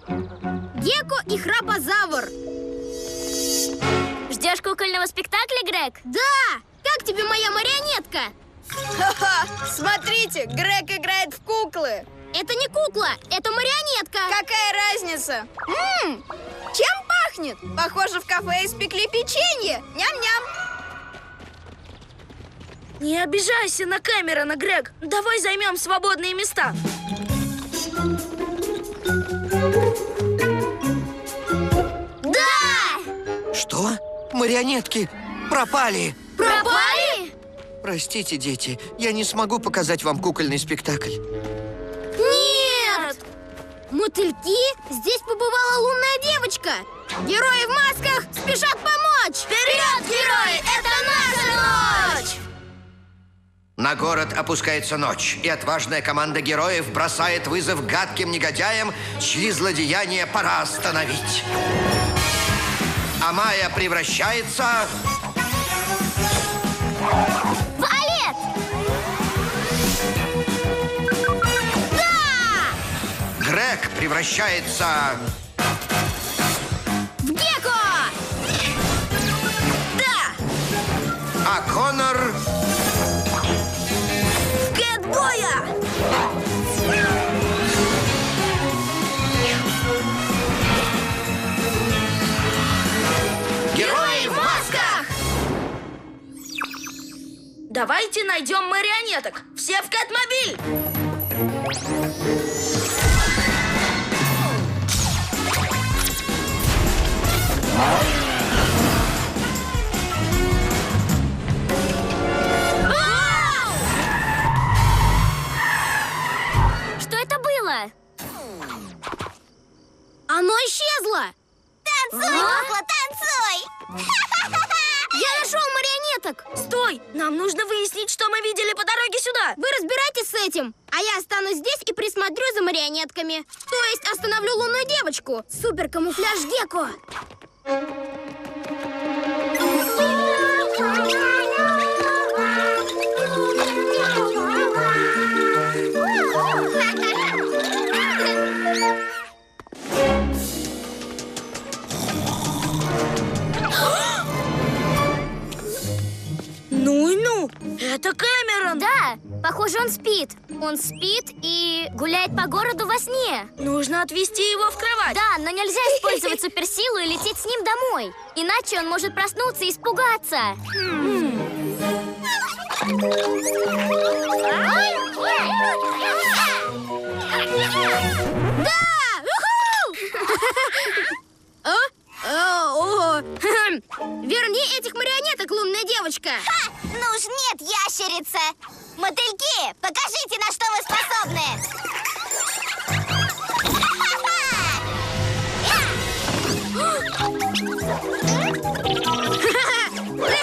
Гекко и Храпозавр. Ждешь кукольного спектакля, Грег? Да! Как тебе моя марионетка? Ха-ха! Смотрите, Грег играет в куклы. Это не кукла, это марионетка. Какая разница? Чем пахнет? Похоже, в кафе испекли печенье. Ням-ням. Не обижайся на Кэмерона, Грег. Давай займем свободные места. Да! Что? Марионетки пропали! Пропали? Простите, дети, я не смогу показать вам кукольный спектакль. Нет! Мотыльки, здесь побывала лунная девочка. Герои в масках спешат помочь. Вперед, герои! Это наша ночь! На город опускается ночь, и отважная команда героев бросает вызов гадким негодяям, чьи злодеяния пора остановить. Амая превращается... Валет! Да! Грег превращается... В Гекко! Да! А Конор... Кэтбоя! Герои в масках! Давайте найдем марионеток. Все в Кэтмобиль! Что это было? Оно исчезло! Танцуй, кукла, танцуй! Я нашел марионеток! Стой! Нам нужно выяснить, что мы видели по дороге сюда. Вы разбирайтесь с этим, а я останусь здесь и присмотрю за марионетками. То есть остановлю лунную девочку. Супер камуфляж Гекко. Ну и ну! Это Кэмерон! Да, похоже, он спит. Он спит и гуляет по городу во сне. Нужно отвезти его в кровать. Да, но нельзя использовать суперсилу и лететь с ним домой. Иначе он может проснуться и испугаться. Верни этих марионеток, лунная девочка. Ну уж нет, ящерица! Мотыльки, покажите, на что вы способны!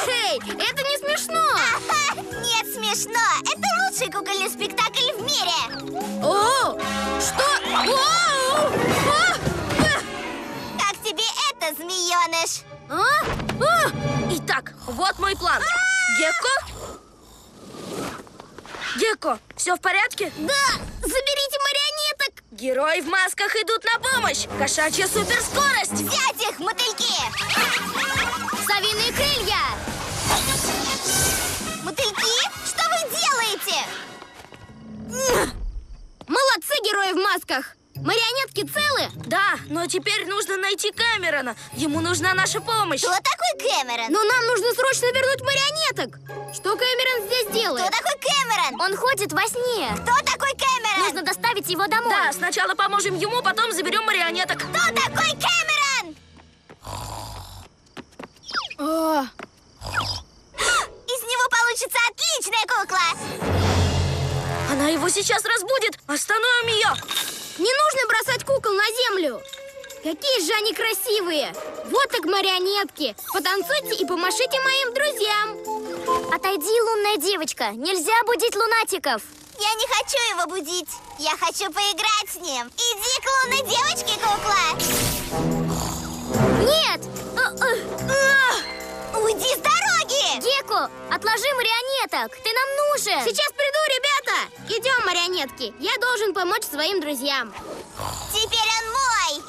Эй, это не смешно. Нет, смешно! Это лучший кукольный спектакль в мире! О, что? О! Как тебе это, змееныш? Итак, вот мой план. Гекко? Гекко, все в порядке? Да, заберите марионеток. Герои в масках идут на помощь. Кошачья суперскорость. Взять их, мотыльки! Совиные крылья. Мотыльки, что вы делаете? Молодцы, герои в масках. Марионетки целы? Да, но теперь нужно найти Кэмерона. Ему нужна наша помощь. Кто такой Кэмерон? Но нам нужно срочно вернуть марионеток. Что Кэмерон здесь Кто делает? такой Кэмерон? Он ходит во сне. Кто такой Кэмерон? Нужно доставить его домой. Да, сначала поможем ему, потом заберем марионеток. Кто такой Кэмерон? Из него получится отличная кукла. Она его сейчас разбудит. Остановим ее. Не нужно бросать кукол на землю. Какие же они красивые. Вот так марионетки. Потанцуйте и помашите моим друзьям. Отойди, лунная девочка. Нельзя будить лунатиков. Я не хочу его будить. Я хочу поиграть с ним. Иди к лунной девочке, кукла. Нет! Уйди с дороги! Гекко, отложи марионеток. Ты нам нужен. Сейчас приду, ребята. Идем, марионетки. Я должен помочь своим друзьям. Теперь он мой.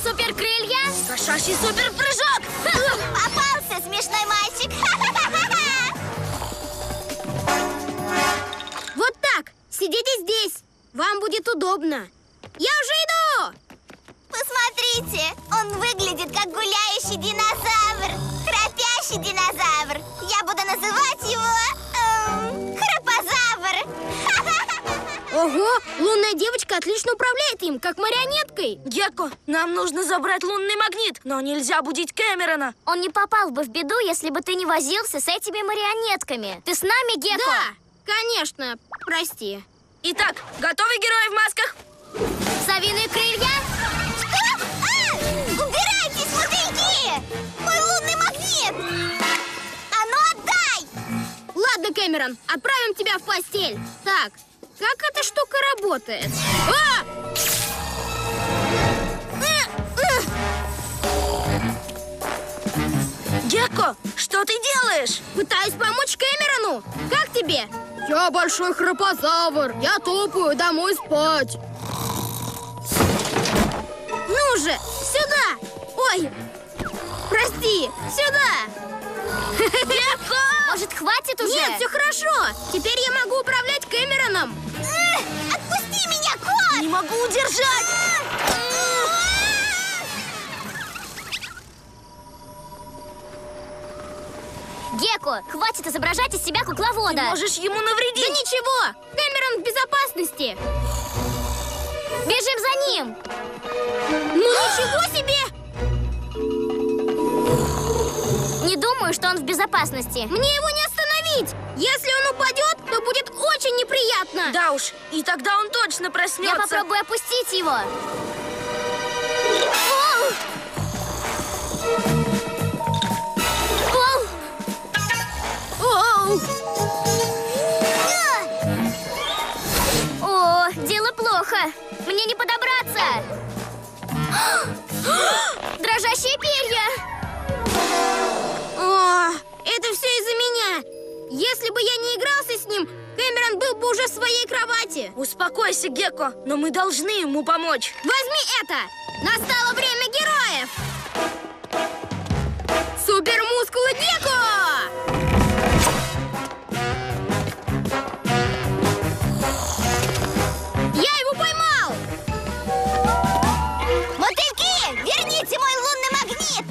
суперкрылья. Кошачий суперпрыжок! Попался, смешной мальчик. Вот так, сидите здесь. Вам будет удобно. Я уже иду. Посмотрите, он выглядит как гуляющий динозавр. Храпящий динозавр. Я буду называть его храпозавр. Ого, лунная девочка отлично управляет им, как марионеткой. Гекко, нам нужно забрать лунный магнит, но нельзя будить Кэмерона. Он не попал бы в беду, если бы ты не возился с этими марионетками. Ты с нами, Гекко? Да, конечно, прости. Итак, готовы герои в масках? Совиные крылья? Что? Убирайтесь, мотыльки! Мой лунный магнит! А ну отдай! Ладно, Кэмерон, отправим тебя в постель. Так, как эта штука работает? А! Гекко, что ты делаешь? Пытаюсь помочь Кэмерону. Как тебе? Я большой храпозавр. Я топаю домой спать. Ну же, сюда! Ой, прости, сюда! Гекко! Может, хватит уже? Нет, все хорошо. Теперь я могу управлять Кэмероном. Отпусти меня, кот! Не могу удержать! Гекко, хватит изображать из себя кукловода. Можешь ему Да навредить! ничего, Кэмерон в безопасности. Бежим за ним! Ну ничего себе! Не думаю, что он в безопасности. Мне его не остановить. Если он упадет, то будет очень неприятно. Да уж, и тогда он точно проснется. Я попробую опустить его. Оу. О, дело плохо. Мне не подобраться. Дрожащие перья. О, это все из-за меня. Если бы я не игрался с ним, Кэмерон был бы уже в своей кровати. Успокойся, Гекко, но мы должны ему помочь. Возьми это! Настало время героев! Супермускулы Гекко! Я его поймал! Мотыльки, верните мой лунный магнит.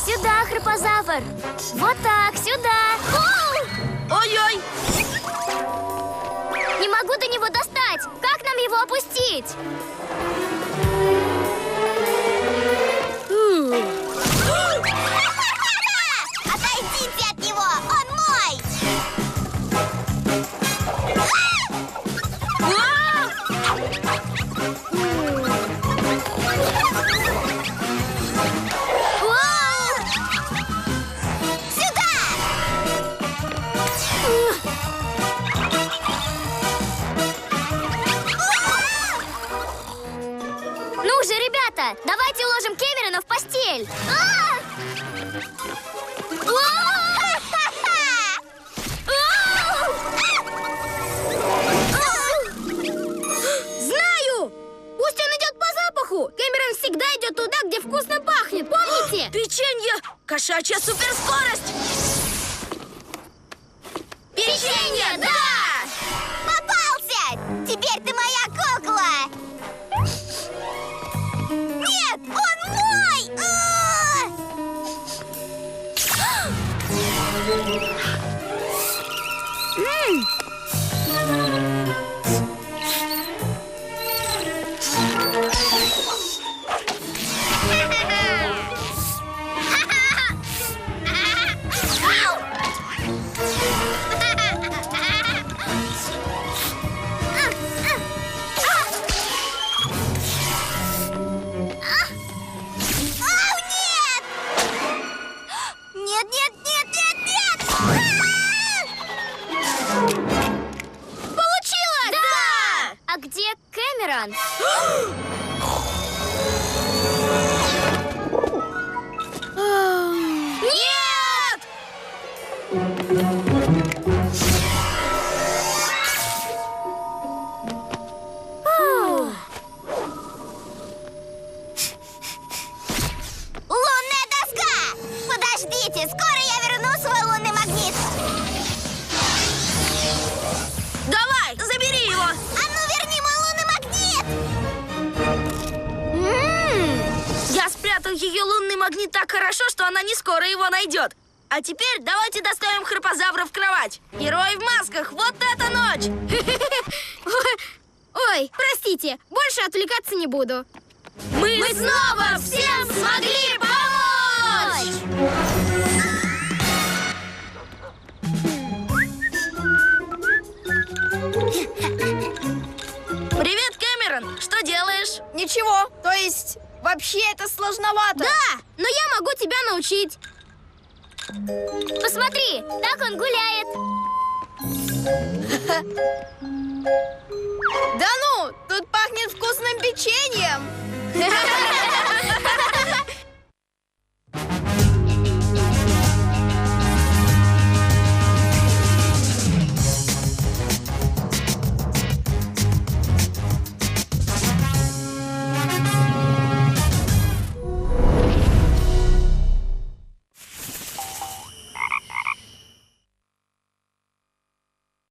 Сюда, храпозавр. Вот так, сюда. Ой-ой! Не могу до него достать. Как нам его опустить? Отойдите от него! Он мой! Сюда! Ну же, ребята, давайте уложим Кэмерона в постель. Знаю! Пусть он идет по запаху! Кэмерон всегда идет туда, где вкусно пахнет, помните? Печенье! Кошачья суперскорость! Печенье, да! Попался! Теперь ты моя кукла! Нет, он мой! Нет, нет, нет, нет, нет! ждите, скоро я верну свой лунный магнит. Давай, забери его. А ну верни мой лунный магнит! Я спрятал ее лунный магнит так хорошо, что она не скоро его найдет. А теперь давайте доставим храпозавра в кровать. Герои в масках, вот эта ночь! Ой, простите, больше отвлекаться не буду. Мы снова всем смогли помочь! Привет, Кэмерон! Что делаешь? Ничего, то есть, вообще это сложновато. Да, но я могу тебя научить. Посмотри, так он гуляет. Да ну, тут пахнет вкусным печеньем.